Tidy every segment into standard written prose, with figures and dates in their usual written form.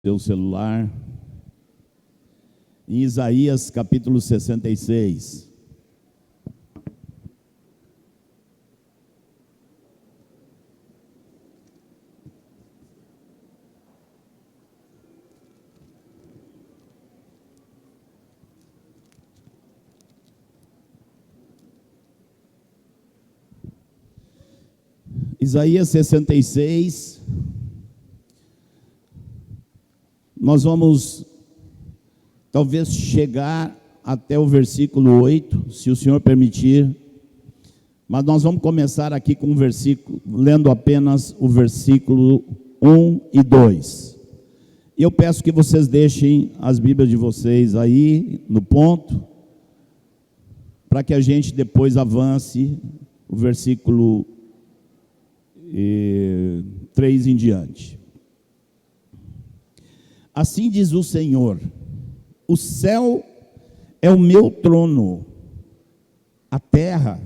Seu celular, em Isaías capítulo 66. Isaías 66, nós vamos talvez chegar até o versículo 8, se o Senhor permitir, mas nós vamos começar aqui com um versículo, lendo apenas o versículo 1 e 2. E eu peço que vocês deixem as Bíblias de vocês aí no ponto, para que a gente depois avance o versículo 3 em diante. Assim diz o Senhor: o céu é o meu trono, a terra,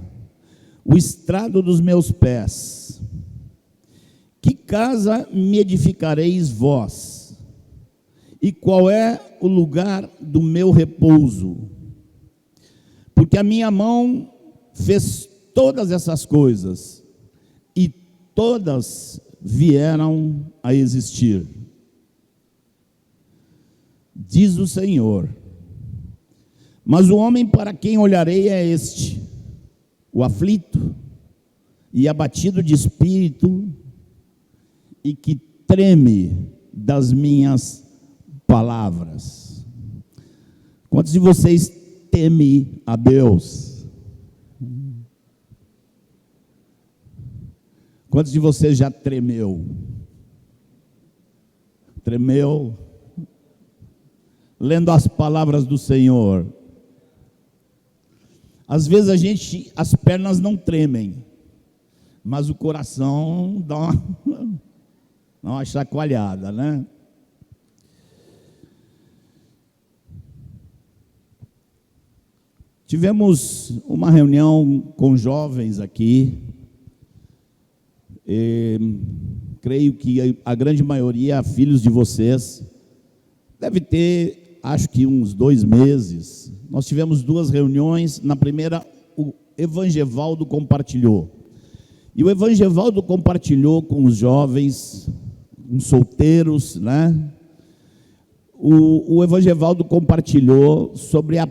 o estrado dos meus pés. Que casa me edificareis vós? E qual é o lugar do meu repouso? Porque a minha mão fez todas essas coisas, e todas vieram a existir. Diz o Senhor: mas o homem para quem olharei é este, o aflito e abatido de espírito, e que treme das minhas palavras. Quantos de vocês temem a Deus? Quantos de vocês já tremeu? Tremeu lendo as palavras do Senhor? Às vezes as pernas não tremem, mas o coração dá uma chacoalhada, né? Tivemos uma reunião com jovens aqui. Creio que a grande maioria, filhos de vocês, deve ter, acho que uns 2 meses. Nós tivemos 2 reuniões. Na primeira, o Evangevaldo compartilhou. E o Evangevaldo compartilhou com os jovens, uns solteiros, né? O Evangevaldo compartilhou sobre a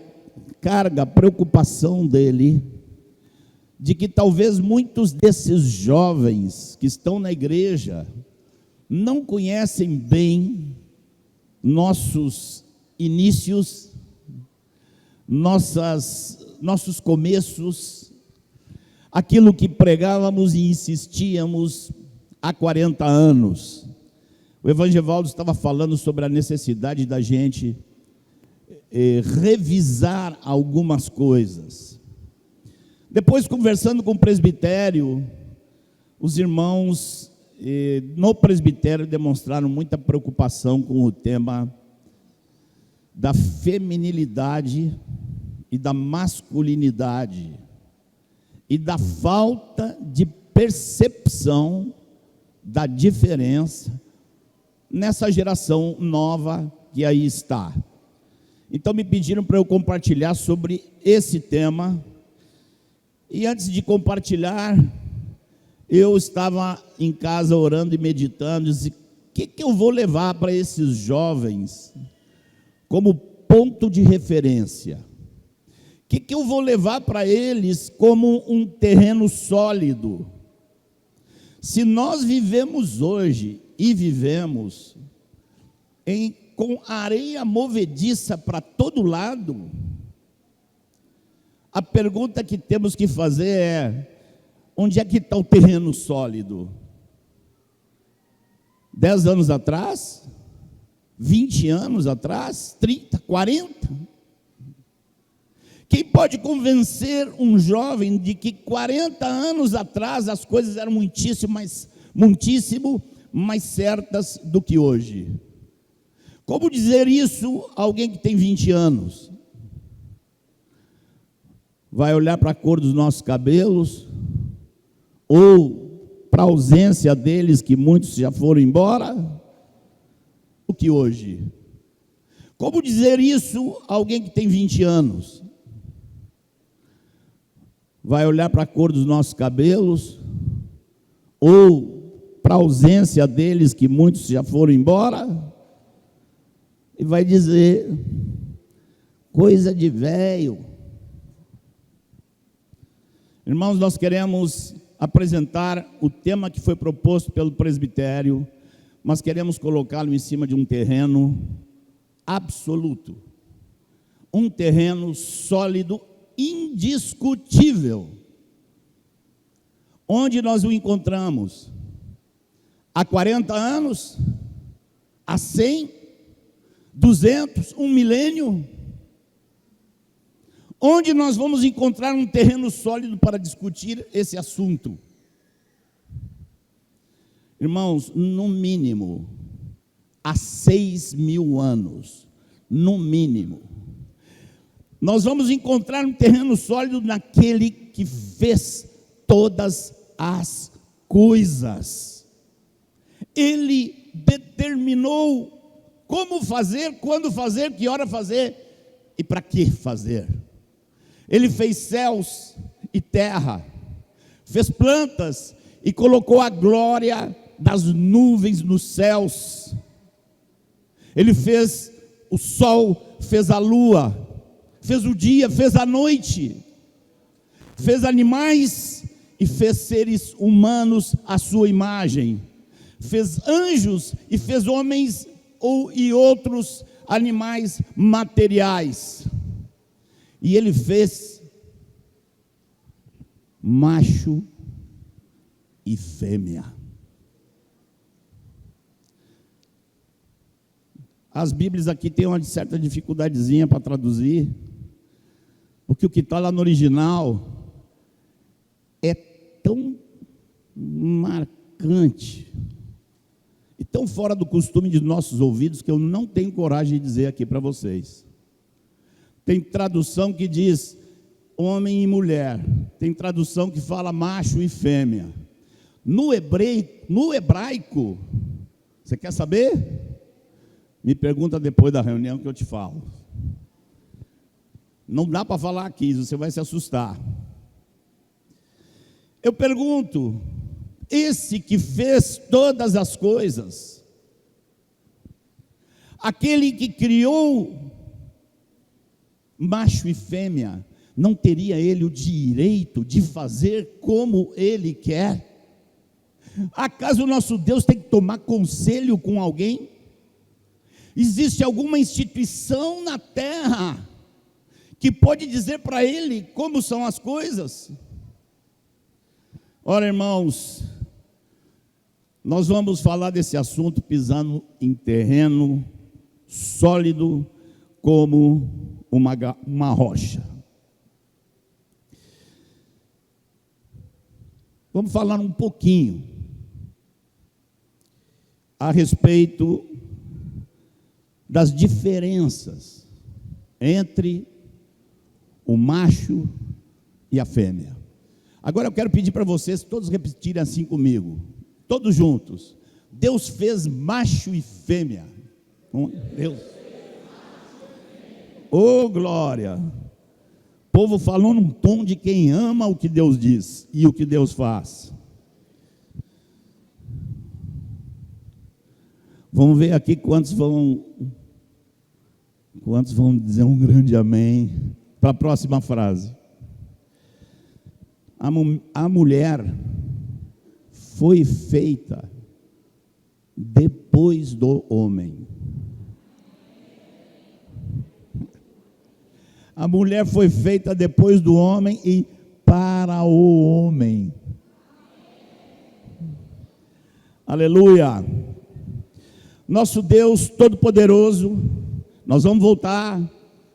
carga, a preocupação dele, de que talvez muitos desses jovens que estão na igreja não conhecem bem nossos inícios, nossos começos, aquilo que pregávamos e insistíamos há 40 anos. O Evangevaldo estava falando sobre a necessidade da gente revisar algumas coisas. Depois, conversando com o presbitério, os irmãos no presbitério demonstraram muita preocupação com o tema da feminilidade e da masculinidade e da falta de percepção da diferença nessa geração nova que aí está. Então me pediram para eu compartilhar sobre esse tema. E antes de compartilhar, eu estava em casa orando e meditando, e disse: o que eu vou levar para esses jovens como ponto de referência? O que eu vou levar para eles como um terreno sólido? Se nós vivemos hoje, e vivemos, com areia movediça para todo lado, a pergunta que temos que fazer é: onde é que está o terreno sólido? 10 anos atrás? 20 anos atrás? 30? 40? Quem pode convencer um jovem de que 40 anos atrás as coisas eram muitíssimo mais certas do que hoje? Como dizer isso a alguém que tem 20 anos? Vai olhar para a cor dos nossos cabelos, ou para a ausência deles, que muitos já foram embora? O que hoje. Como dizer isso a alguém que tem 20 anos? Vai olhar para a cor dos nossos cabelos, ou para a ausência deles, que muitos já foram embora, e vai dizer, coisa de velho. Irmãos, nós queremos apresentar o tema que foi proposto pelo presbitério, mas queremos colocá-lo em cima de um terreno absoluto, um terreno sólido, indiscutível. Onde nós o encontramos? Há 40 anos? Há 100? 200? Um milênio? Onde nós vamos encontrar um terreno sólido para discutir esse assunto? Irmãos, no mínimo, há 6.000 anos, no mínimo, nós vamos encontrar um terreno sólido naquele que fez todas as coisas. Ele determinou como fazer, quando fazer, que hora fazer e para que fazer. Ele fez céus e terra, fez plantas e colocou a glória das nuvens nos céus. Ele fez o sol, fez a lua, fez o dia, fez a noite, fez animais e fez seres humanos à sua imagem, fez anjos e fez homens e outros animais materiais. E ele fez macho e fêmea. As Bíblias aqui têm uma certa dificuldadezinha para traduzir, porque o que está lá no original é tão marcante e tão fora do costume de nossos ouvidos que eu não tenho coragem de dizer aqui para vocês. Tem tradução que diz homem e mulher, tem tradução que fala macho e fêmea. No hebraico, você quer saber? Me pergunta depois da reunião que eu te falo. Não dá para falar aqui, você vai se assustar. Eu pergunto, esse que fez todas as coisas, aquele que criou macho e fêmea, não teria ele o direito de fazer como ele quer? Acaso o nosso Deus tem que tomar conselho com alguém? Existe alguma instituição na terra que pode dizer para ele como são as coisas? Ora, irmãos, nós vamos falar desse assunto pisando em terreno sólido como uma rocha. Vamos falar um pouquinho a respeito das diferenças entre o macho e a fêmea. Agora eu quero pedir para vocês todos repetirem assim comigo, todos juntos. Deus fez macho e fêmea. Deus. Oh, glória! O povo falou num tom de quem ama o que Deus diz e o que Deus faz. Vamos ver aqui quantos vão dizer um grande amém para a próxima frase. A mulher foi feita depois do homem. A mulher foi feita depois do homem e para o homem. Aleluia. Nosso Deus Todo-Poderoso, nós vamos voltar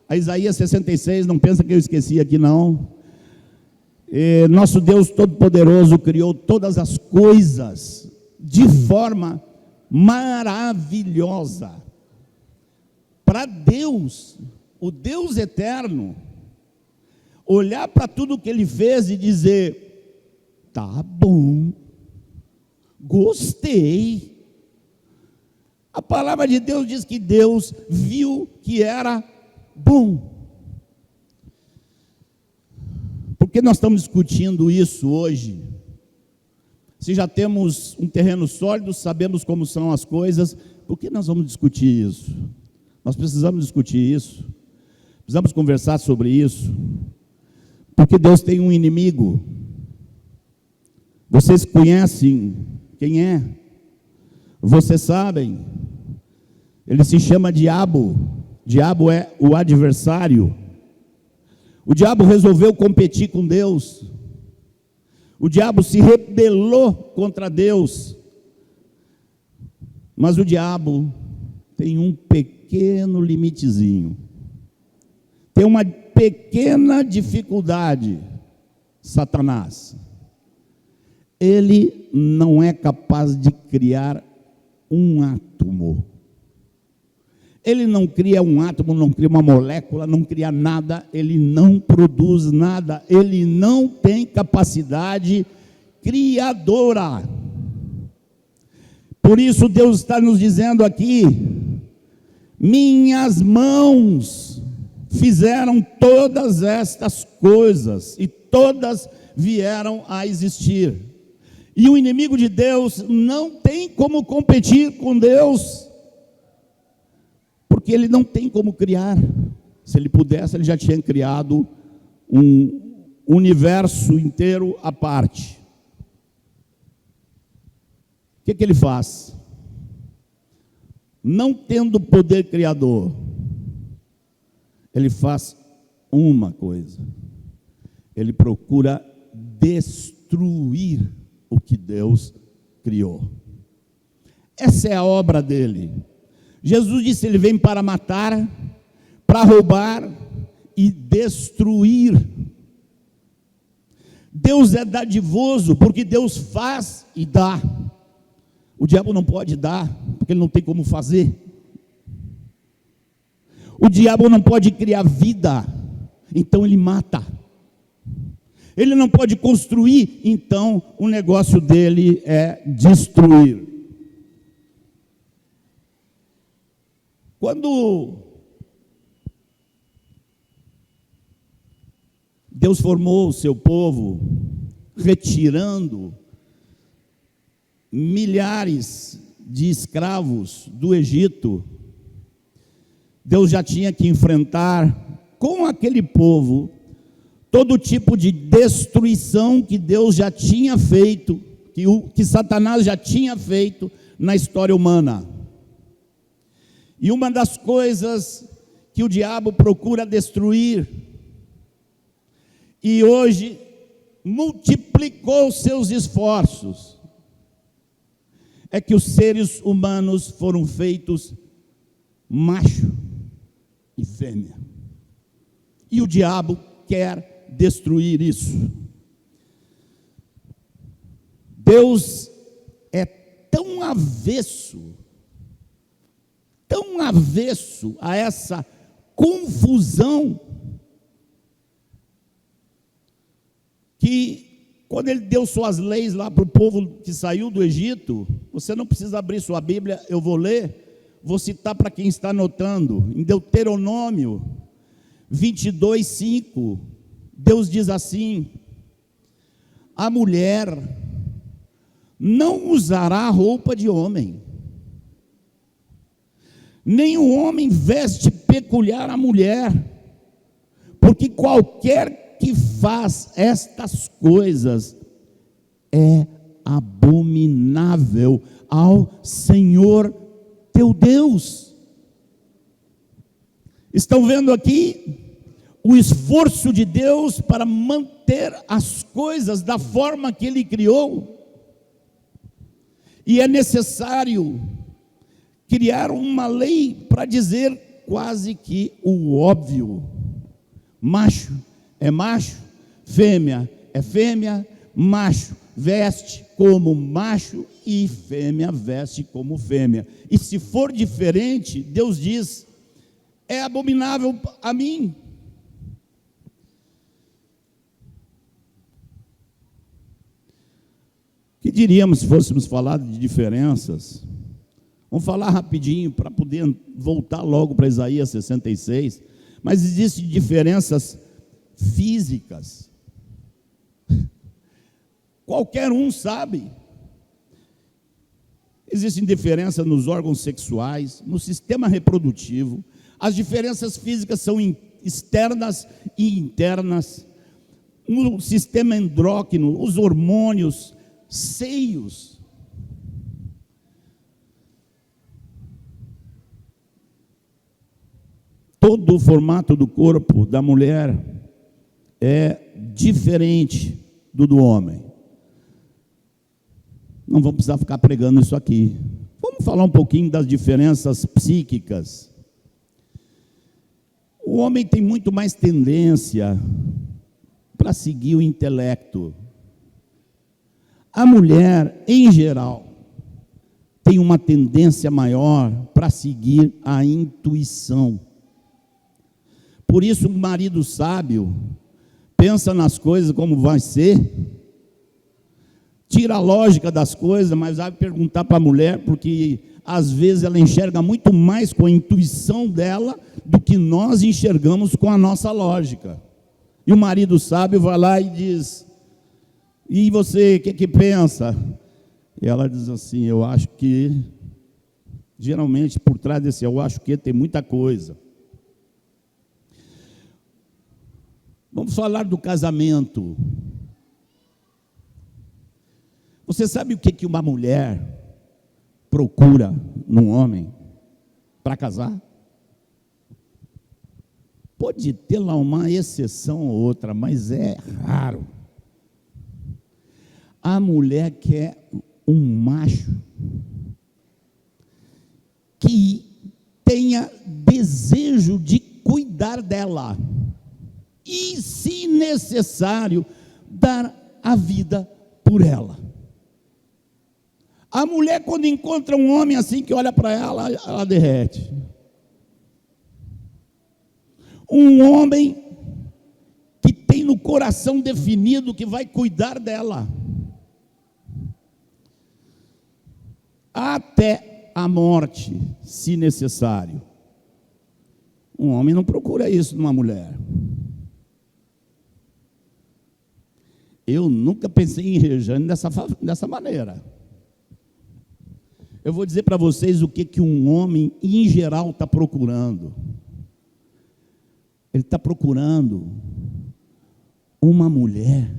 a Isaías 66, não pensa que eu esqueci aqui não. Nosso Deus Todo-Poderoso criou todas as coisas de forma maravilhosa. Para Deus, o Deus eterno, olhar para tudo que Ele fez e dizer, tá bom, gostei. A palavra de Deus diz que Deus viu que era bom. Por que nós estamos discutindo isso hoje? Se já temos um terreno sólido, sabemos como são as coisas, por que nós vamos discutir isso? Nós precisamos discutir isso, precisamos conversar sobre isso, porque Deus tem um inimigo. Vocês conhecem quem é? Vocês sabem? Ele se chama Diabo. Diabo é o adversário. O diabo resolveu competir com Deus. O diabo se rebelou contra Deus. Mas o diabo tem um pequeno limitezinho. Tem uma pequena dificuldade. Satanás. Ele não é capaz de criar um átomo. Ele não cria um átomo, não cria uma molécula, não cria nada, ele não produz nada, ele não tem capacidade criadora. Por isso Deus está nos dizendo aqui: minhas mãos fizeram todas estas coisas, e todas vieram a existir. E o inimigo de Deus não tem como competir com Deus, porque ele não tem como criar. Se ele pudesse, ele já tinha criado um universo inteiro à parte. O que ele faz? Não tendo poder criador, ele faz uma coisa: ele procura destruir o que Deus criou. Essa é a obra dele. Jesus disse: ele vem para matar, para roubar e destruir. Deus é dadivoso, porque Deus faz e dá. O diabo não pode dar, porque ele não tem como fazer. O diabo não pode criar vida, então ele mata. Ele não pode construir, então o negócio dele é destruir. Quando Deus formou o seu povo, retirando milhares de escravos do Egito, Deus já tinha que enfrentar com aquele povo todo tipo de destruição que Deus já tinha feito, que Satanás já tinha feito na história humana. E uma das coisas que o diabo procura destruir, e hoje multiplicou seus esforços, é que os seres humanos foram feitos macho e fêmea. E o diabo quer destruir isso. Deus é tão avesso a essa confusão, que quando ele deu suas leis lá para o povo que saiu do Egito, você não precisa abrir sua Bíblia, eu vou ler, vou citar para quem está anotando, em Deuteronômio 22:5, Deus diz assim: a mulher não usará roupa de homem, nem o homem veste peculiar à mulher, porque qualquer que faz estas coisas é abominável ao Senhor teu Deus. Estão vendo aqui o esforço de Deus para manter as coisas da forma que Ele criou? E é necessário criar uma lei para dizer quase que o óbvio: macho é macho, fêmea é fêmea, macho veste como macho e fêmea veste como fêmea. E se for diferente, Deus diz: é abominável a mim. O que diríamos se fôssemos falar de diferenças? Vamos falar rapidinho para poder voltar logo para Isaías 66. Mas existem diferenças físicas. Qualquer um sabe. Existem diferenças nos órgãos sexuais, no sistema reprodutivo. As diferenças físicas são externas e internas. No sistema endócrino, os hormônios, seios. Todo o formato do corpo da mulher é diferente do homem. Não vamos precisar ficar pregando isso aqui. Vamos falar um pouquinho das diferenças psíquicas. O homem tem muito mais tendência para seguir o intelecto. A mulher, em geral, tem uma tendência maior para seguir a intuição. Por isso, o marido sábio pensa nas coisas como vai ser, tira a lógica das coisas, mas vai perguntar para a mulher, porque às vezes ela enxerga muito mais com a intuição dela do que nós enxergamos com a nossa lógica. E o marido sábio vai lá e diz: e você, o que pensa? E ela diz assim: eu acho que, geralmente por trás desse eu acho que tem muita coisa. Vamos falar do casamento. Você sabe o que uma mulher procura num homem para casar? Pode ter lá uma exceção ou outra, mas é raro. A mulher quer um macho que tenha desejo de cuidar dela e, se necessário, dar a vida por ela. A mulher, quando encontra um homem assim que olha para ela, ela derrete. Um homem que tem no coração definido que vai cuidar dela até a morte, se necessário. Um homem não procura isso numa mulher. Eu nunca pensei em Rejane dessa maneira. Eu vou dizer para vocês o que um homem, em geral, está procurando. Ele está procurando uma mulher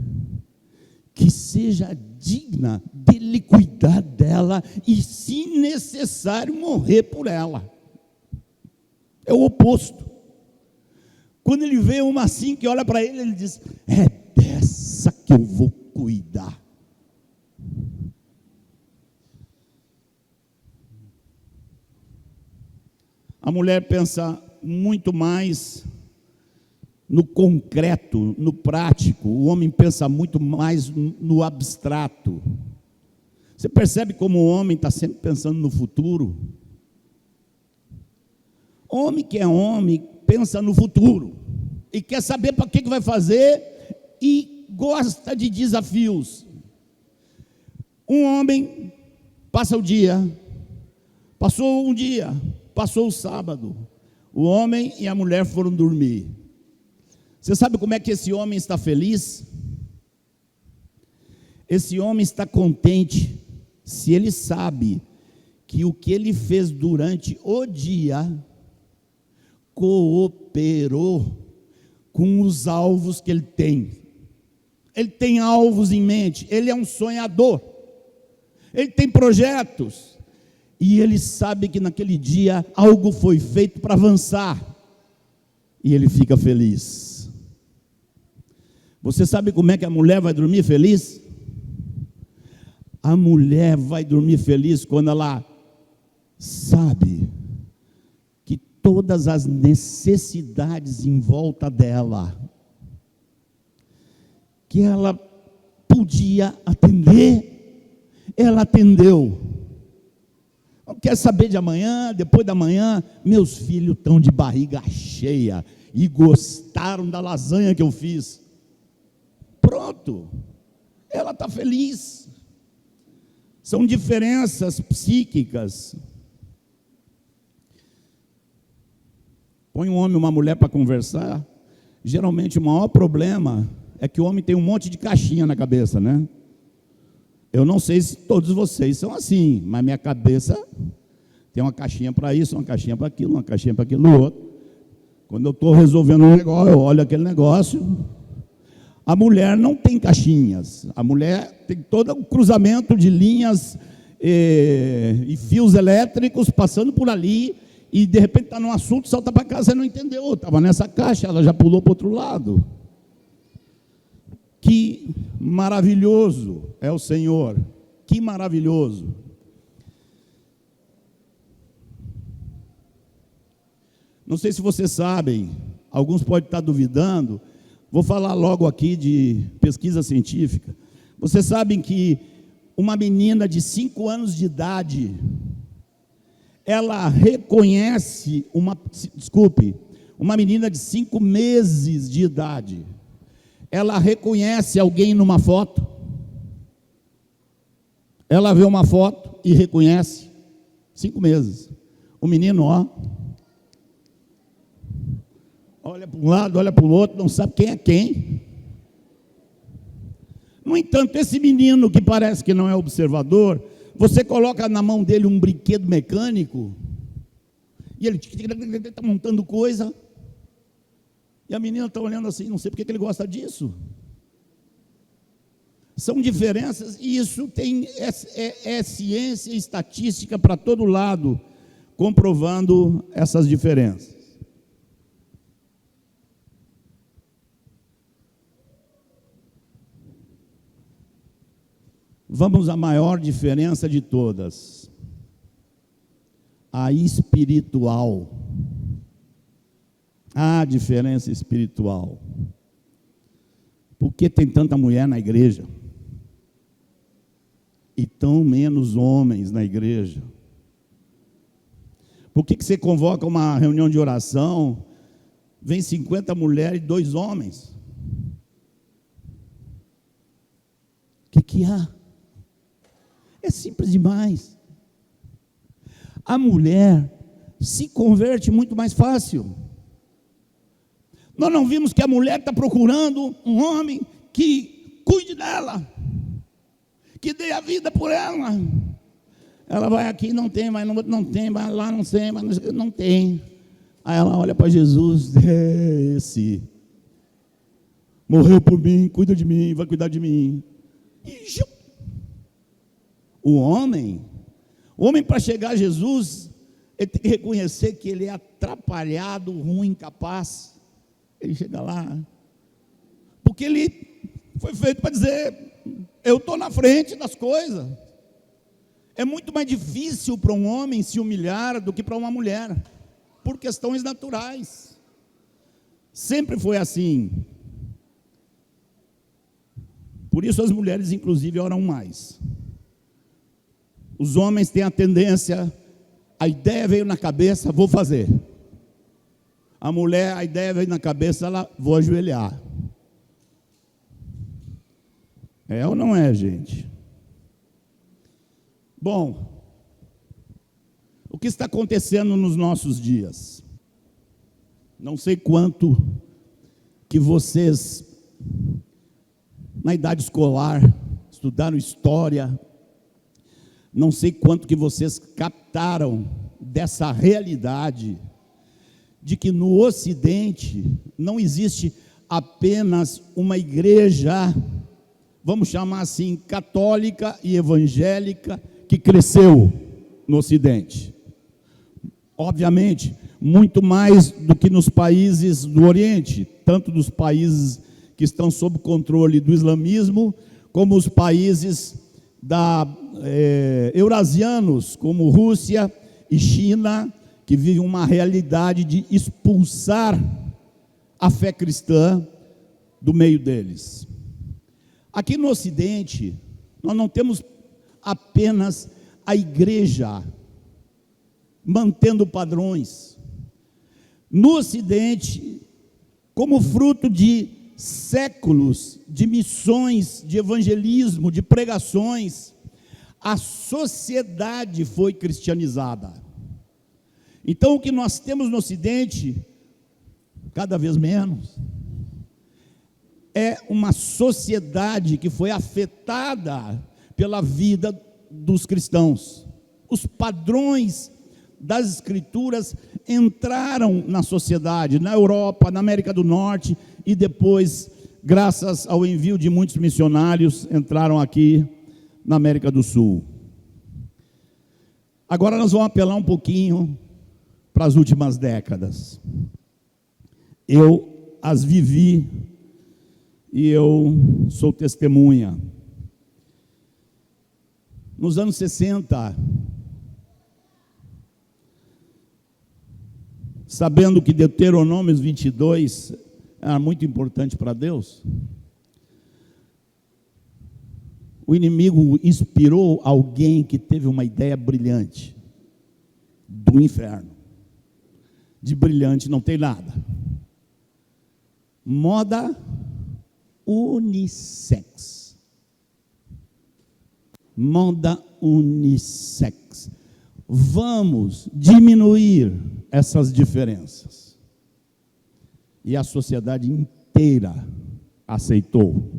que seja digna dele cuidar dela e, se necessário, morrer por ela. É o oposto. Quando ele vê uma assim que olha para ele, ele diz: é dessa que eu vou cuidar. A mulher pensa muito mais no concreto, no prático. O homem pensa muito mais no abstrato. Você percebe como o homem está sempre pensando no futuro? Homem que é homem pensa no futuro e quer saber para que vai fazer e gosta de desafios. Um homem passa o dia, passou um dia, passou o sábado, o homem e a mulher foram dormir. Você sabe como é que esse homem está feliz? Esse homem está contente se ele sabe que o que ele fez durante o dia cooperou com os alvos que ele tem. Ele tem alvos em mente, ele é um sonhador, ele tem projetos, e ele sabe que naquele dia algo foi feito para avançar, e ele fica feliz. Você sabe como é que a mulher vai dormir feliz? A mulher vai dormir feliz quando ela sabe que todas as necessidades em volta dela, que ela podia atender, ela atendeu. Não quer saber de amanhã, depois da manhã. Meus filhos estão de barriga cheia e gostaram da lasanha que eu fiz. Pronto, ela está feliz. São diferenças psíquicas. Põe um homem e uma mulher para conversar, geralmente o maior problema é que o homem tem um monte de caixinha na cabeça, né? Eu não sei se todos vocês são assim, mas minha cabeça tem uma caixinha para isso, uma caixinha para aquilo, uma caixinha para aquilo outro. Quando eu estou resolvendo um negócio, eu olho aquele negócio. A mulher não tem caixinhas. A mulher tem todo um cruzamento de linhas e fios elétricos passando por ali, e de repente está num assunto, salta para casa e não entendeu. Estava nessa caixa, ela já pulou para o outro lado. Que maravilhoso é o Senhor. Que maravilhoso. Não sei se vocês sabem, alguns podem estar duvidando, vou falar logo aqui de pesquisa científica. Vocês sabem que uma menina de 5 anos de idade, ela reconhece uma menina de 5 meses de idade, ela reconhece alguém numa foto, ela vê uma foto e reconhece, 5 meses, o menino, olha para um lado, olha para o outro, não sabe quem é quem. No entanto, esse menino que parece que não é observador, você coloca na mão dele um brinquedo mecânico, e ele está montando coisa, e a menina está olhando assim, não sei porque que ele gosta disso. São diferenças, e isso é ciência e estatística para todo lado, comprovando essas diferenças. Vamos à maior diferença de todas, a espiritual. A diferença espiritual. Por que tem tanta mulher na igreja? E tão menos homens na igreja? Por que você convoca uma reunião de oração, vem 50 mulheres e 2 homens? O que há? É simples demais. A mulher se converte muito mais fácil. Nós não vimos que a mulher está procurando um homem que cuide dela, que dê a vida por ela. Ela vai aqui, não tem, mas não tem, vai lá, não sei, mas não tem. Aí ela olha para Jesus, esse morreu por mim, cuida de mim, vai cuidar de mim. E o homem para chegar a Jesus, ele tem que reconhecer que ele é atrapalhado, ruim, incapaz. Ele chega lá, porque ele foi feito para dizer, eu estou na frente das coisas. É muito mais difícil para um homem se humilhar do que para uma mulher, por questões naturais. Sempre foi assim. Por isso as mulheres, inclusive, oram mais. Os homens têm a tendência, a ideia veio na cabeça, vou fazer. A mulher, a ideia veio na cabeça, ela, vou ajoelhar. É ou não é, gente? Bom, o que está acontecendo nos nossos dias? Não sei quanto que vocês, na idade escolar, estudaram história, não sei quanto que vocês captaram dessa realidade de que no Ocidente não existe apenas uma igreja, vamos chamar assim, católica e evangélica, que cresceu no Ocidente. Obviamente, muito mais do que nos países do Oriente, tanto dos países que estão sob controle do islamismo, como os países eurasianos, como Rússia e China, que vivem uma realidade de expulsar a fé cristã do meio deles. Aqui no Ocidente, nós não temos apenas a igreja mantendo padrões. No Ocidente, como fruto de séculos de missões, de evangelismo, de pregações, a sociedade foi cristianizada. Então, o que nós temos no Ocidente cada vez menos. É uma sociedade que foi afetada pela vida dos cristãos. Os padrões das Escrituras entraram na sociedade, na Europa, na América do Norte, e depois, graças ao envio de muitos missionários, entraram aqui na América do Sul. Agora nós vamos apelar um pouquinho para as últimas décadas. Eu as vivi e eu sou testemunha. Nos anos 60, sabendo que Deuteronômio 22 era muito importante para Deus, o inimigo inspirou alguém que teve uma ideia brilhante do inferno. De brilhante não tem nada. Moda unissex. Moda unissex. Vamos diminuir essas diferenças. E a sociedade inteira aceitou.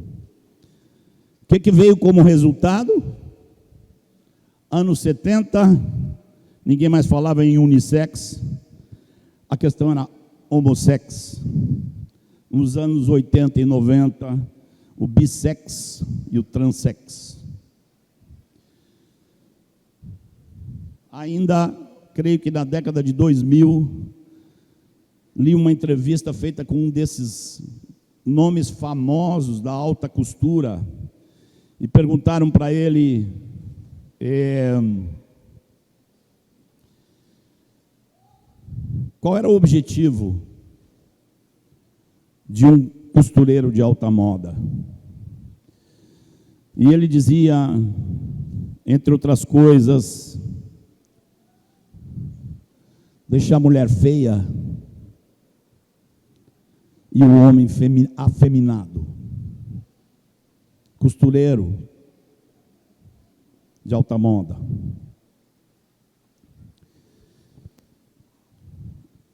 O que veio como resultado? Anos 70, ninguém mais falava em unissex, a questão era homossex. Nos anos 80 e 90, o bissex e o transex. Ainda, creio que na década de 2000, li uma entrevista feita com um desses nomes famosos da alta costura, e perguntaram para ele qual era o objetivo de um costureiro de alta moda. E ele dizia, entre outras coisas, deixar a mulher feia e o homem afeminado. Costureiro de alta moda.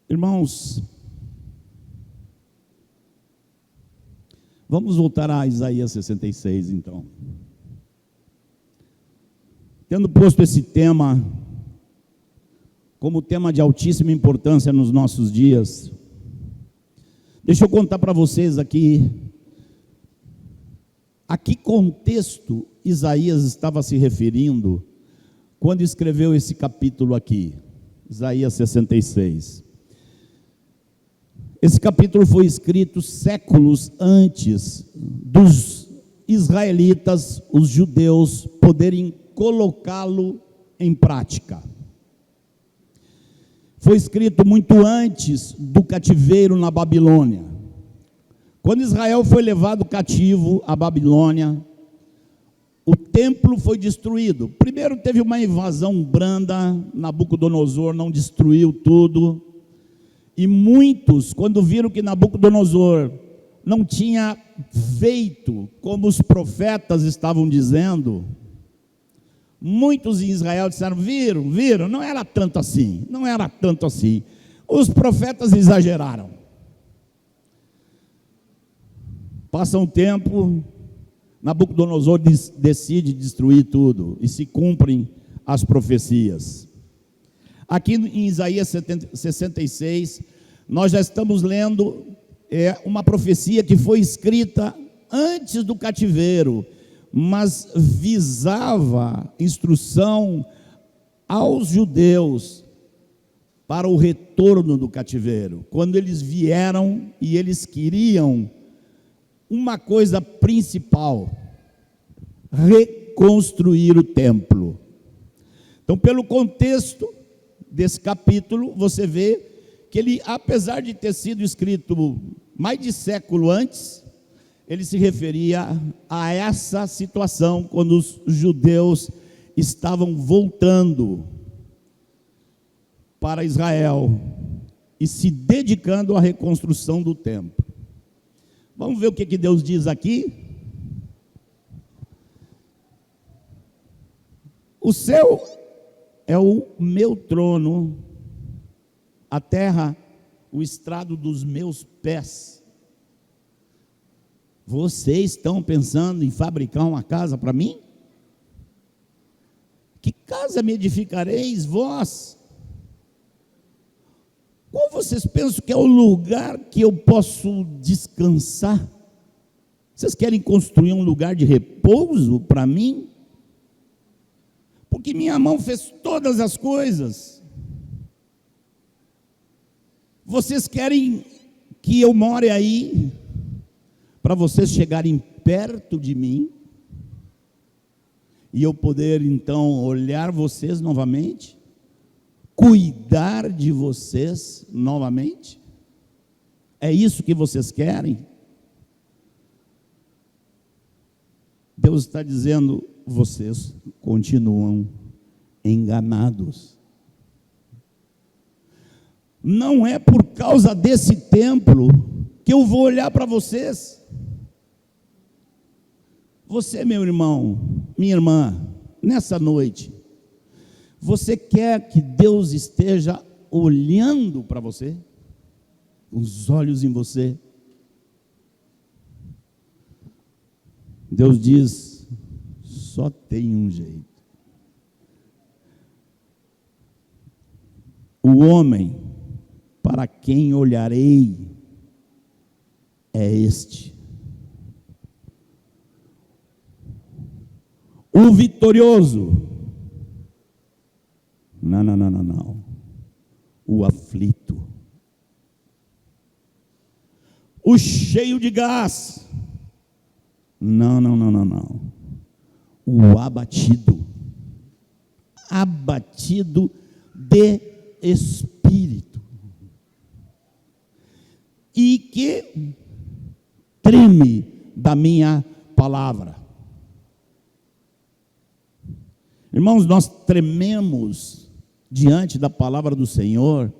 Irmãos, vamos voltar a Isaías 66, então. Tendo posto esse tema como tema de altíssima importância nos nossos dias, deixa eu contar para vocês aqui a que contexto Isaías estava se referindo quando escreveu esse capítulo aqui, Isaías 66. Esse capítulo foi escrito séculos antes dos israelitas, os judeus, poderem colocá-lo em prática. Foi escrito muito antes do cativeiro na Babilônia. Quando Israel foi levado cativo à Babilônia, o templo foi destruído. Primeiro teve uma invasão branda, Nabucodonosor não destruiu tudo. E muitos, quando viram que Nabucodonosor não tinha feito como os profetas estavam dizendo, muitos em Israel disseram, viram, não era tanto assim, não era tanto assim. Os profetas exageraram. Passa um tempo, Nabucodonosor decide destruir tudo, e se cumprem as profecias. Aqui em Isaías 66, nós já estamos lendo uma profecia que foi escrita antes do cativeiro, mas visava instrução aos judeus para o retorno do cativeiro. Quando eles vieram e eles queriam uma coisa principal: reconstruir o templo. Então, pelo contexto desse capítulo, você vê que ele, apesar de ter sido escrito mais de século antes, ele se referia a essa situação quando os judeus estavam voltando para Israel e se dedicando à reconstrução do templo. Vamos ver o que Deus diz aqui? O céu é o meu trono, a terra o estrado dos meus pés. Vocês estão pensando em fabricar uma casa para mim? Que casa me edificareis vós? Qual vocês pensam que é o lugar que eu posso descansar? Vocês querem construir um lugar de repouso para mim? Porque minha mão fez todas as coisas. Vocês querem que eu more aí, para vocês chegarem perto de mim, e eu poder então olhar vocês novamente, cuidar de vocês novamente? É isso que vocês querem? Deus está dizendo, vocês continuam enganados. Não é por causa desse templo que eu vou olhar para vocês. Você, meu irmão, minha irmã, nessa noite, você quer que Deus esteja olhando para você, com os olhos em você? Deus diz, só tem um jeito. O homem para quem olharei é este. O vitorioso. Não. O aflito. O cheio de gás. Não. O abatido. Abatido de espírito. E que treme da minha palavra. Irmãos, nós trememos diante da palavra do Senhor,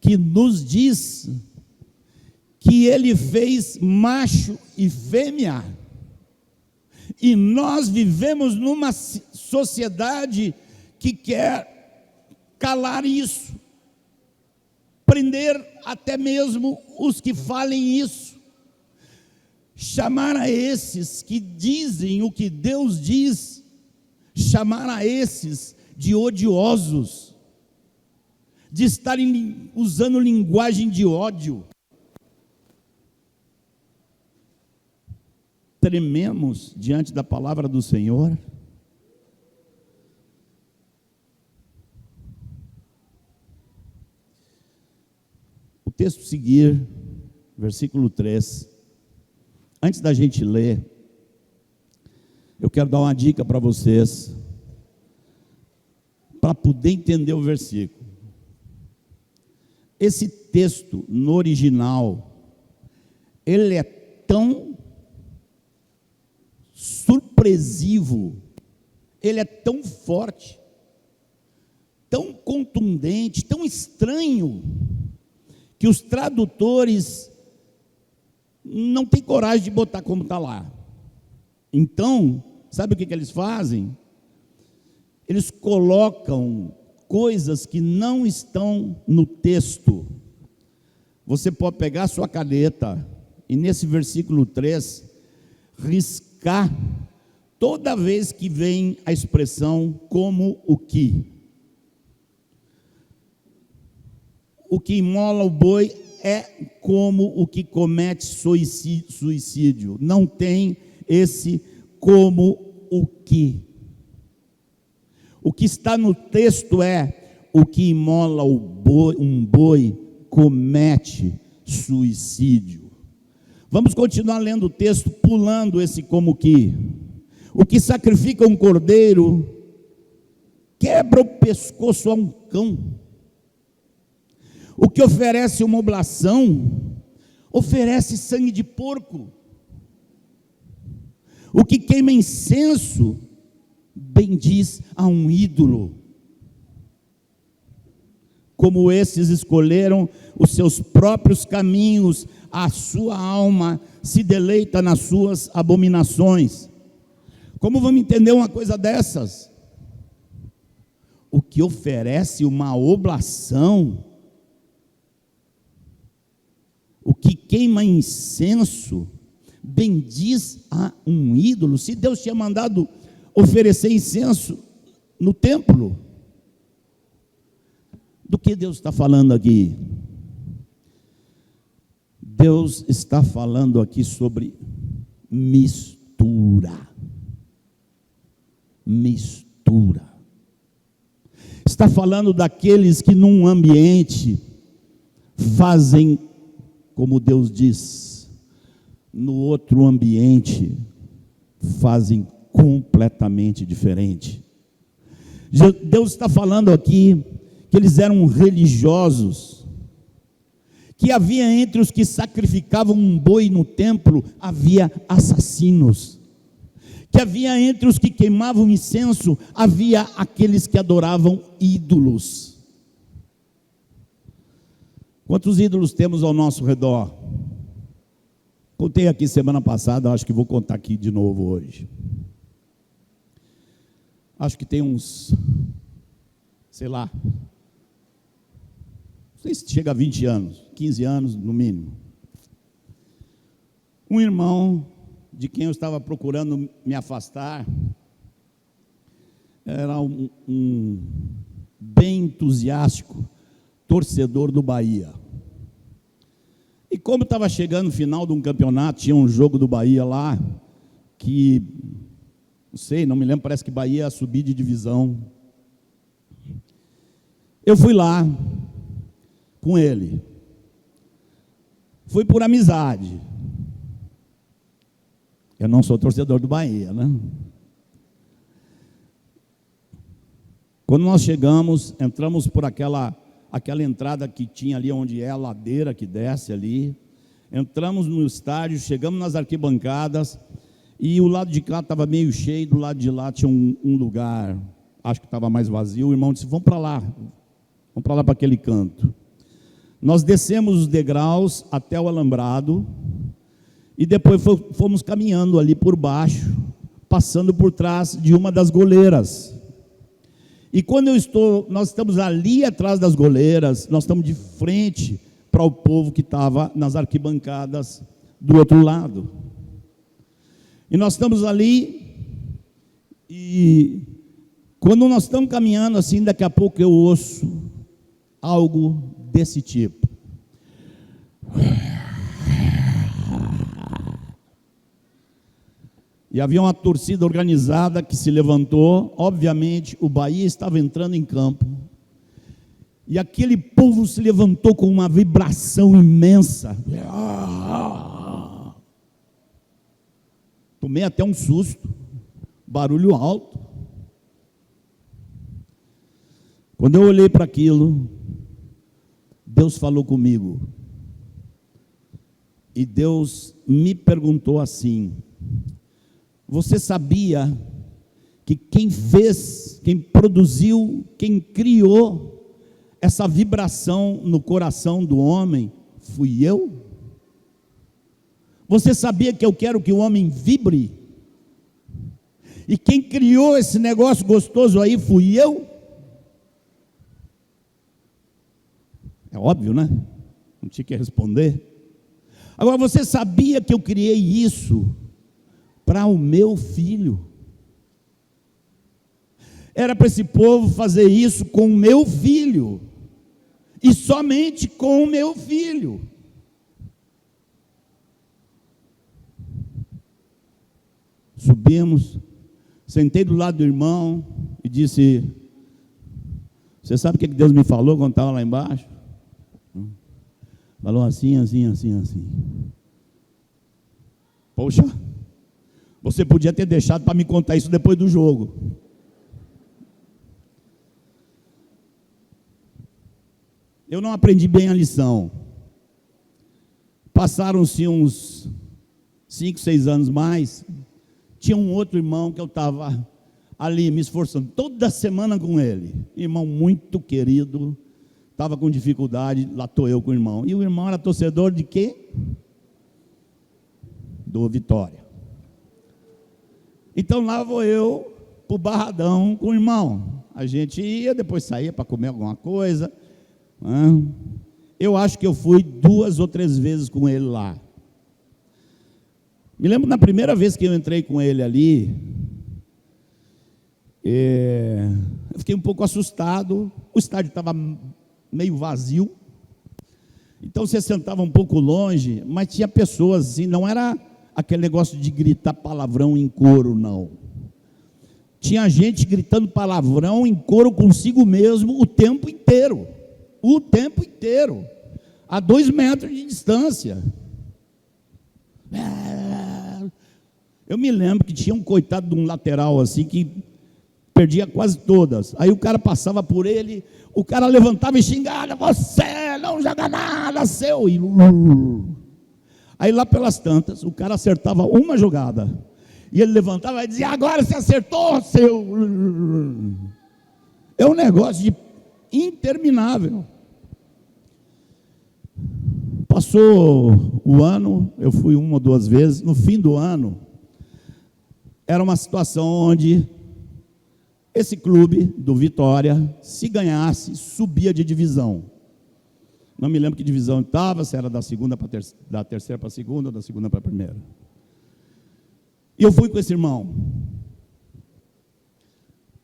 que nos diz que Ele fez macho e fêmea, e nós vivemos numa sociedade que quer calar isso, prender até mesmo os que falem isso, chamar a esses que dizem o que Deus diz, chamar a esses de odiosos, de estarem usando linguagem de ódio. Trememos diante da palavra do Senhor. O texto seguir, versículo 3. Antes da gente ler, eu quero dar uma dica para vocês, para poder entender o versículo. Esse texto, no original, ele é tão surpresivo, ele é tão forte, tão contundente, tão estranho, que os tradutores não têm coragem de botar como está lá. Então, sabe o que eles fazem? Eles colocam coisas que não estão no texto. Você pode pegar a sua caneta e nesse versículo 3, riscar toda vez que vem a expressão como o que. O que imola o boi é como o que comete suicídio. Não tem esse como o que. O que está no texto é o que imola um boi comete suicídio. Vamos continuar lendo o texto, pulando esse como que. O que sacrifica um cordeiro quebra o pescoço a um cão. O que oferece uma oblação oferece sangue de porco. O que queima incenso bendiz a um ídolo. Como esses escolheram os seus próprios caminhos, a sua alma se deleita nas suas abominações. Como vamos entender uma coisa dessas? O que oferece uma oblação que queima incenso bendiz a um ídolo? Se Deus tinha mandado oferecer incenso no templo, do que Deus está falando aqui? Deus está falando aqui sobre mistura. Mistura. Está falando daqueles que num ambiente fazem como Deus diz, no outro ambiente fazem completamente diferente. Deus está falando aqui que eles eram religiosos, que havia entre os que sacrificavam um boi no templo, havia assassinos, que havia entre os que queimavam incenso, havia aqueles que adoravam ídolos. Quantos ídolos temos ao nosso redor? Contei aqui semana passada, acho que vou contar aqui de novo hoje. Acho que tem uns, sei lá, não sei se chega a 20 anos, 15 anos no mínimo. Um irmão de quem eu estava procurando me afastar, era um bem entusiástico torcedor do Bahia. E como estava chegando no final de um campeonato, tinha um jogo do Bahia lá, que, não sei, não me lembro, parece que Bahia ia subir de divisão. Eu fui lá com ele. Fui por amizade. Eu não sou torcedor do Bahia, né? Quando nós chegamos, entramos por aquela entrada que tinha ali onde é a ladeira que desce ali. Entramos no estádio, chegamos nas arquibancadas e o lado de cá estava meio cheio, do lado de lá tinha um lugar, acho que estava mais vazio. O irmão disse, vamos para lá para aquele canto. Nós descemos os degraus até o alambrado e depois fomos caminhando ali por baixo, passando por trás de uma das goleiras. E quando nós estamos ali atrás das goleiras, nós estamos de frente para o povo que estava nas arquibancadas do outro lado. E nós estamos ali, e quando nós estamos caminhando assim, daqui a pouco eu ouço algo desse tipo. E havia uma torcida organizada que se levantou. Obviamente o Bahia estava entrando em campo, e aquele povo se levantou com uma vibração imensa. Tomei até um susto, barulho alto. Quando eu olhei para aquilo, Deus falou comigo, e Deus me perguntou assim: você sabia que quem fez, quem produziu, quem criou essa vibração no coração do homem fui eu? Você sabia que eu quero que o homem vibre? E quem criou esse negócio gostoso aí fui eu? É óbvio, né? Não tinha que responder. Agora, você sabia que eu criei isso para o meu filho? Era para esse povo fazer isso com o meu filho, e somente com o meu filho. Subimos, sentei do lado do irmão e disse: você sabe o que Deus me falou quando estava lá embaixo? Falou assim, assim, assim, assim. Poxa, você podia ter deixado para me contar isso depois do jogo. Eu não aprendi bem a lição. Passaram-se uns 5, 6 anos mais. Tinha um outro irmão que eu estava ali me esforçando toda semana com ele. Irmão muito querido. Estava com dificuldade, lá estou eu com o irmão. E o irmão era torcedor de quê? Do Vitória. Então lá vou eu para o Barradão com o irmão. A gente ia, depois saía para comer alguma coisa. Eu acho que eu fui 2 ou 3 vezes com ele lá. Me lembro na primeira vez que eu entrei com ele ali, eu fiquei um pouco assustado. O estádio estava meio vazio, então você sentava um pouco longe, mas tinha pessoas assim, não era aquele negócio de gritar palavrão em coro, não. Tinha gente gritando palavrão em coro consigo mesmo o tempo inteiro, a 2 metros de distância. Eu me lembro que tinha um coitado de um lateral assim que perdia quase todas. Aí o cara passava por ele, o cara levantava e xingava: você não joga nada, seu. Aí lá pelas tantas, o cara acertava uma jogada, e ele levantava e dizia: agora você acertou, seu. É um negócio interminável. Passou o ano, eu fui 1 ou 2 vezes. No fim do ano, era uma situação onde esse clube do Vitória, se ganhasse, subia de divisão. Não me lembro que divisão estava, se era da terceira para a segunda, ou da segunda para a primeira. E eu fui com esse irmão.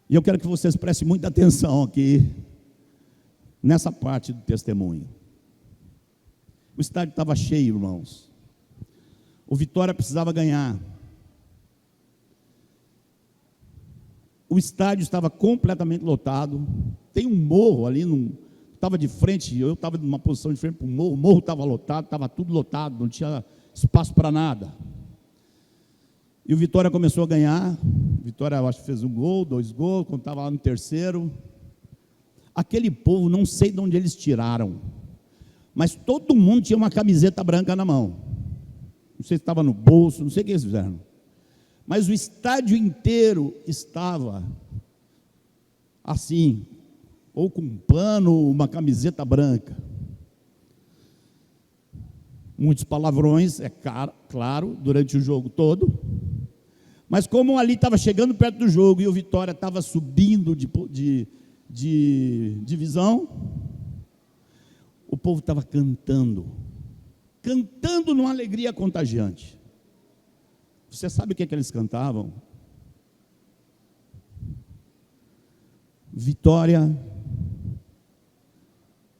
E eu quero que vocês prestem muita atenção aqui, nessa parte do testemunho. O estádio estava cheio, irmãos. O Vitória precisava ganhar. O estádio estava completamente lotado. Tem um morro ali, estava de frente, eu estava numa posição de frente para o morro estava lotado, estava tudo lotado, não tinha espaço para nada. E o Vitória começou a ganhar. O Vitória, eu acho que fez 1 gol, 2 gols, quando estava lá no terceiro. Aquele povo, não sei de onde eles tiraram, mas todo mundo tinha uma camiseta branca na mão. Não sei se estava no bolso, não sei o que eles fizeram. Mas o estádio inteiro estava assim, ou com um pano, uma camiseta branca. Muitos palavrões, é claro, durante o jogo todo. Mas como ali estava chegando perto do jogo e o Vitória estava subindo de divisão, o povo estava cantando numa alegria contagiante. Você sabe o que eles cantavam? Vitória,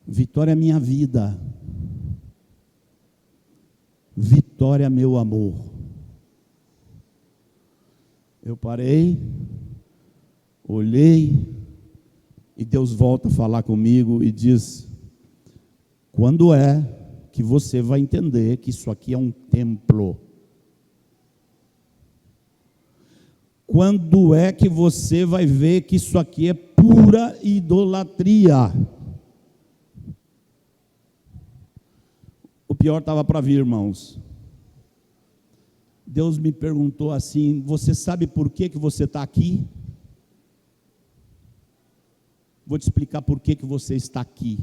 Vitória é minha vida, Vitória é meu amor. Eu parei, olhei, e Deus volta a falar comigo e diz: quando é que você vai entender que isso aqui é um templo? Quando é que você vai ver que isso aqui é pura idolatria? O pior estava para vir, irmãos. Deus me perguntou assim: você sabe por que você está aqui? Vou te explicar por que você está aqui.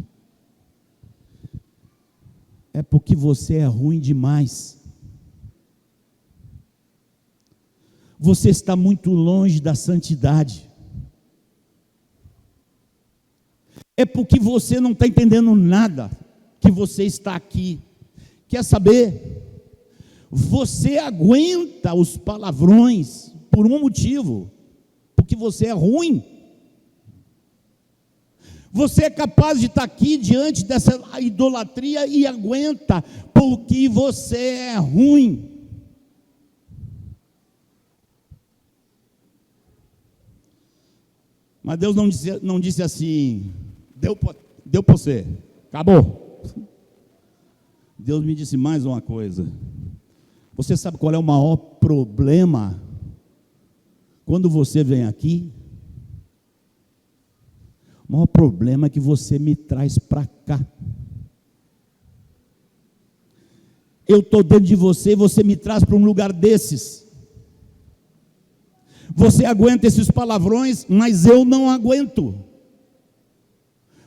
É porque você é ruim demais. Você está muito longe da santidade. É porque você não está entendendo nada que você está aqui. Quer saber? Você aguenta os palavrões por um motivo: porque você é ruim. Você é capaz de estar aqui diante dessa idolatria e aguenta, porque você é ruim. Mas Deus não disse assim: deu para você, acabou. Deus me disse mais uma coisa. Você sabe qual é o maior problema quando você vem aqui? O maior problema é que você me traz para cá. Eu estou dentro de você e você me traz para um lugar desses. Você aguenta esses palavrões, mas eu não aguento.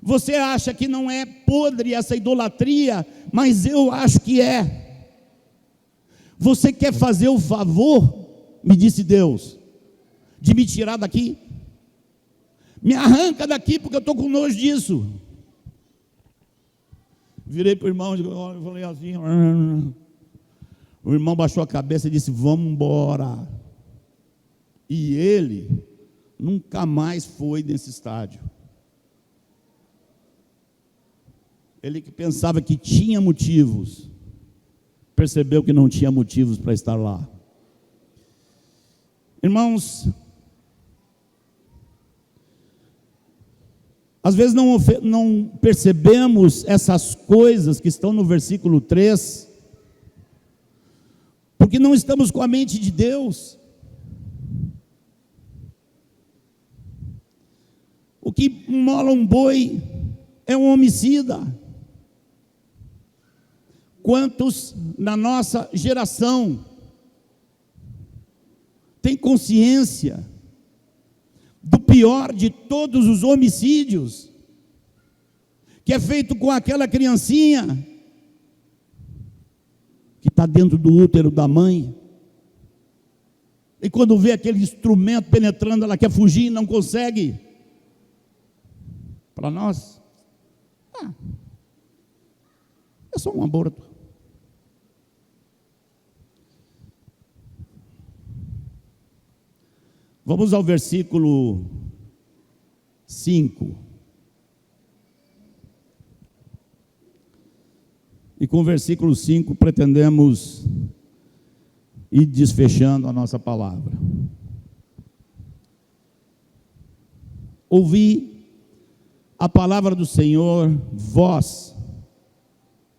Você acha que não é podre essa idolatria, mas eu acho que é. Você quer fazer o favor, me disse Deus, de me tirar daqui? Me arranca daqui, porque eu estou com nojo disso. Virei para o irmão e falei assim. O irmão baixou a cabeça e disse: vamos embora. E ele nunca mais foi nesse estádio. Ele que pensava que tinha motivos, percebeu que não tinha motivos para estar lá. Irmãos, às vezes não percebemos essas coisas que estão no versículo 3, porque não estamos com a mente de Deus. O que mola um boi é um homicida. Quantos na nossa geração têm consciência do pior de todos os homicídios, que é feito com aquela criancinha que está dentro do útero da mãe, e quando vê aquele instrumento penetrando, ela quer fugir e não consegue. Para nós, é só um aborto. Vamos ao versículo 5. E com o versículo 5 pretendemos ir desfechando a nossa palavra. Ouvi a palavra do Senhor, vós,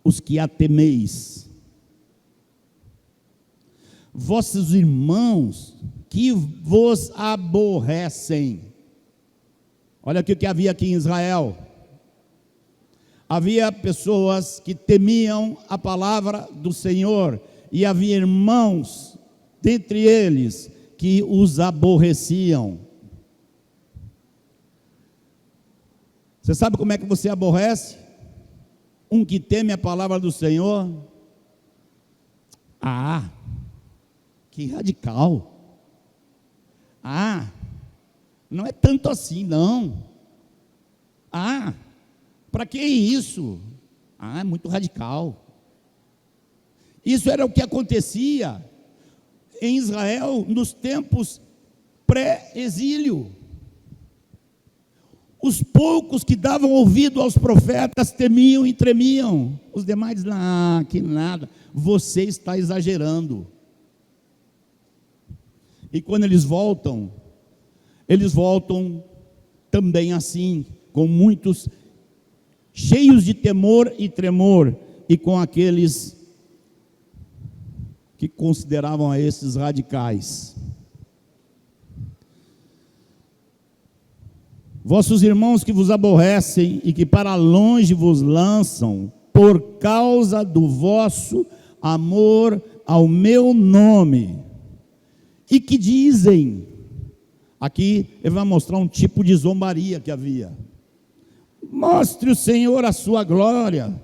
os que a temeis, vossos irmãos que vos aborrecem. Olha aqui o que havia aqui em Israel. Havia pessoas que temiam a palavra do Senhor, e havia irmãos dentre eles que os aborreciam. Você sabe como é que você aborrece um que teme a palavra do Senhor? Que radical. Não é tanto assim, não. Para que isso? É muito radical. Isso era o que acontecia em Israel nos tempos pré-exílio. Os poucos que davam ouvido aos profetas temiam e tremiam. Os demais, que nada, você está exagerando. E quando eles voltam também assim, com muitos cheios de temor e tremor, e com aqueles que consideravam a esses radicais. Vossos irmãos que vos aborrecem e que para longe vos lançam, por causa do vosso amor ao meu nome, e que dizem, aqui ele vai mostrar um tipo de zombaria que havia: mostre o Senhor a sua glória,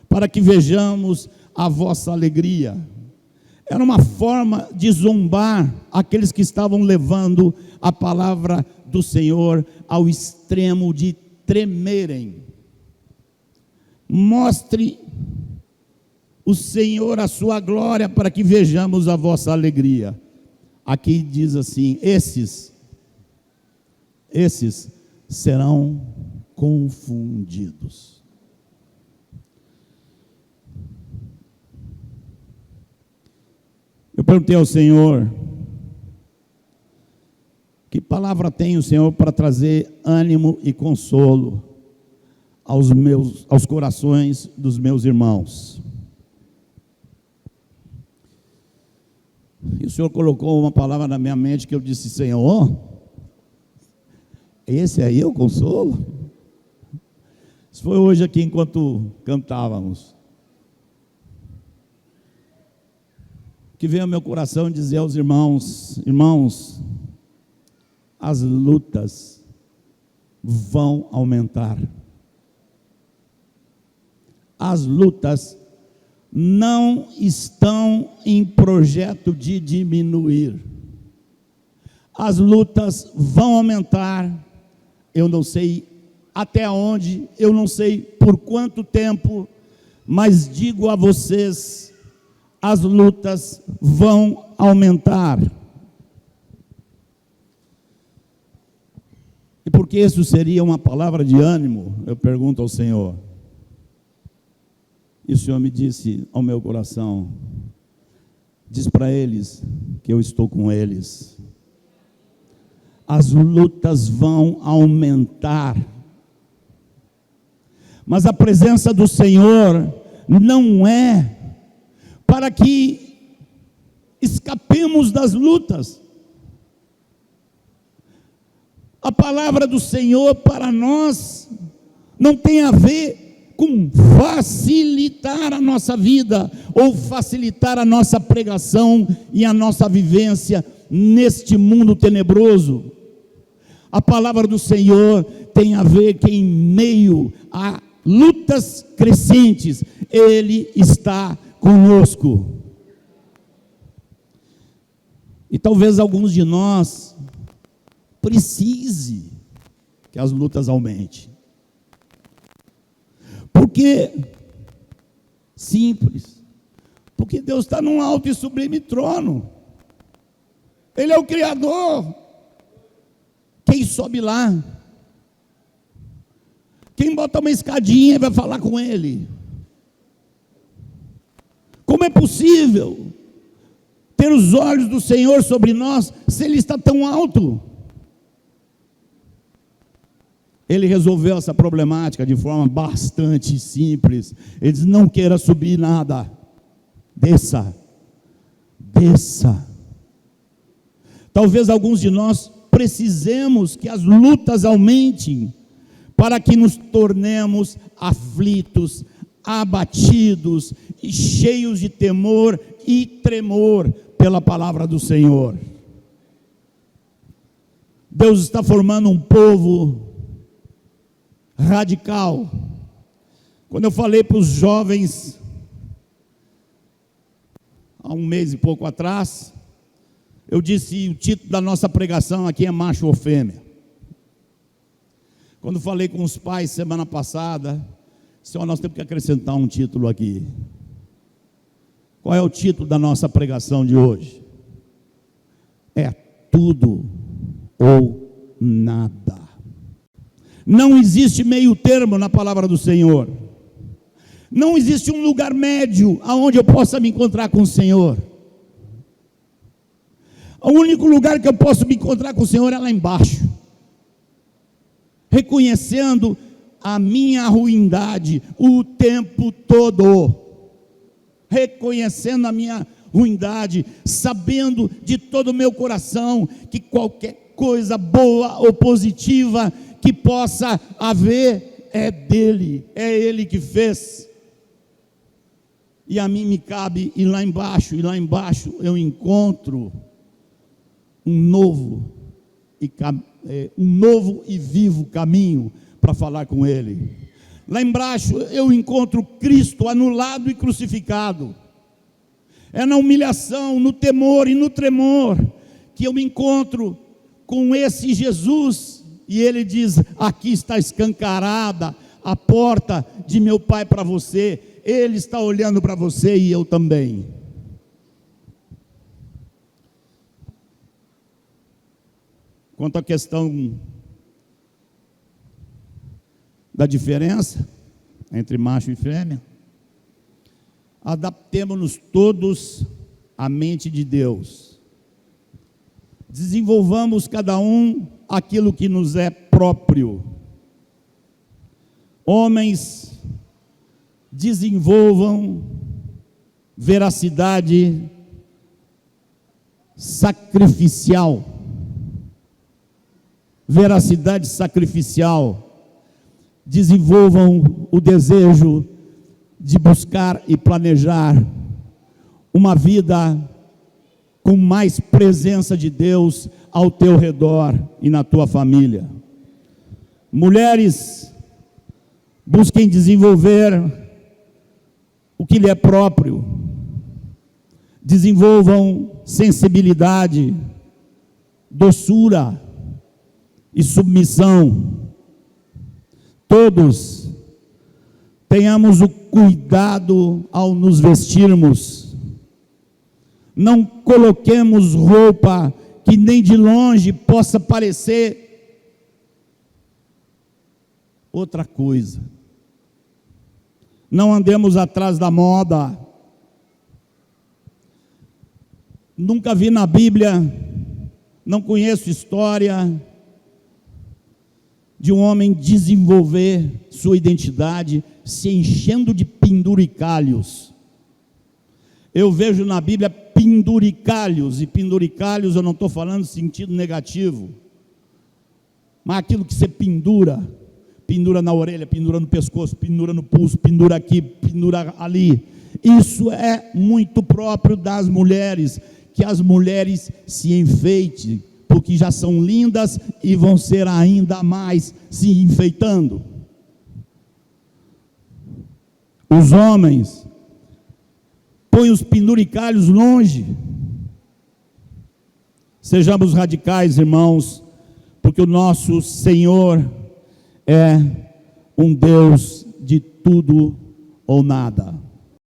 para que vejamos a vossa alegria. Era uma forma de zombar aqueles que estavam levando a palavra do Senhor ao extremo de tremerem. Mostre o Senhor a sua glória, para que vejamos a vossa alegria. Aqui diz assim: esses serão confundidos. Eu perguntei ao Senhor, que palavra tem o Senhor para trazer ânimo e consolo aos corações dos meus irmãos? E o Senhor colocou uma palavra na minha mente que eu disse: Senhor, esse aí é o consolo? Isso foi hoje aqui enquanto cantávamos. Que veio ao meu coração dizer aos irmãos: irmãos, as lutas vão aumentar. As lutas não estão em projeto de diminuir. As lutas vão aumentar. Eu não sei até onde, eu não sei por quanto tempo, Mas digo a vocês, as lutas vão aumentar. E porque isso seria uma palavra de ânimo, eu pergunto ao Senhor. E o Senhor me disse ao meu coração, diz para eles que eu estou com eles. As lutas vão aumentar. Mas a presença do Senhor não é para que escapemos das lutas. A palavra do Senhor para nós não tem a ver com facilitar a nossa vida ou facilitar a nossa pregação e a nossa vivência neste mundo tenebroso. A palavra do Senhor tem a ver que em meio a lutas crescentes, Ele está conosco. E talvez alguns de nós precise que as lutas aumentem. Porque, simples, porque Deus está num alto e sublime trono. Ele é o Criador. Quem sobe lá? Quem bota uma escadinha e vai falar com Ele? Como é possível ter os olhos do Senhor sobre nós se Ele está tão alto? Ele resolveu essa problemática de forma bastante simples. Ele diz: não queira subir nada, desça, desça. Talvez alguns de nós precisemos que as lutas aumentem, para que nos tornemos aflitos, abatidos e cheios de temor e tremor pela palavra do Senhor. Deus está formando um povo radical. Quando eu falei para os jovens, há um mês e pouco atrás, eu disse: o título da nossa pregação aqui é macho ou fêmea. Quando falei com os pais semana passada, Senhor, nós temos que acrescentar um título aqui. Qual é o título da nossa pregação de hoje? É tudo ou nada. Não existe meio termo na palavra do Senhor. Não existe um lugar médio aonde eu possa me encontrar com o Senhor. O único lugar que eu posso me encontrar com o Senhor é lá embaixo, reconhecendo a minha ruindade o tempo todo, reconhecendo a minha ruindade, sabendo de todo o meu coração que qualquer coisa boa ou positiva que possa haver é dele, é ele que fez. E a mim me cabe ir lá embaixo, e lá embaixo eu encontro um novo e vivo caminho para falar com Ele. Lá embaixo eu encontro Cristo anulado e crucificado. É na humilhação, no temor e no tremor que eu me encontro com esse Jesus, e Ele diz: aqui está escancarada a porta de meu Pai para você. Ele está olhando para você e eu também. Quanto à questão da diferença entre macho e fêmea, adaptemos-nos todos à mente de Deus. Desenvolvamos cada um aquilo que nos é próprio. Homens, desenvolvam veracidade sacrificial. Veracidade sacrificial. Desenvolvam o desejo de buscar e planejar uma vida com mais presença de Deus ao teu redor e na tua família. Mulheres, busquem desenvolver o que lhe é próprio. Desenvolvam sensibilidade, doçura e submissão. Todos Tenhamos o cuidado ao nos vestirmos. Não coloquemos roupa que nem de longe possa parecer outra coisa. Não andemos atrás da moda. Nunca vi na Bíblia, não conheço história de um homem desenvolver sua identidade se enchendo de penduricalhos. Eu vejo na Bíblia penduricalhos, e penduricalhos eu não estou falando em sentido negativo, mas aquilo que você pendura na orelha, pendura no pescoço, pendura no pulso, pendura aqui, pendura ali. Isso é muito próprio das mulheres, que as mulheres se enfeitem, porque já são lindas e vão ser ainda mais se enfeitando. Os homens põem os penduricalhos longe. Sejamos radicais, irmãos, porque o nosso Senhor é um Deus de tudo ou nada.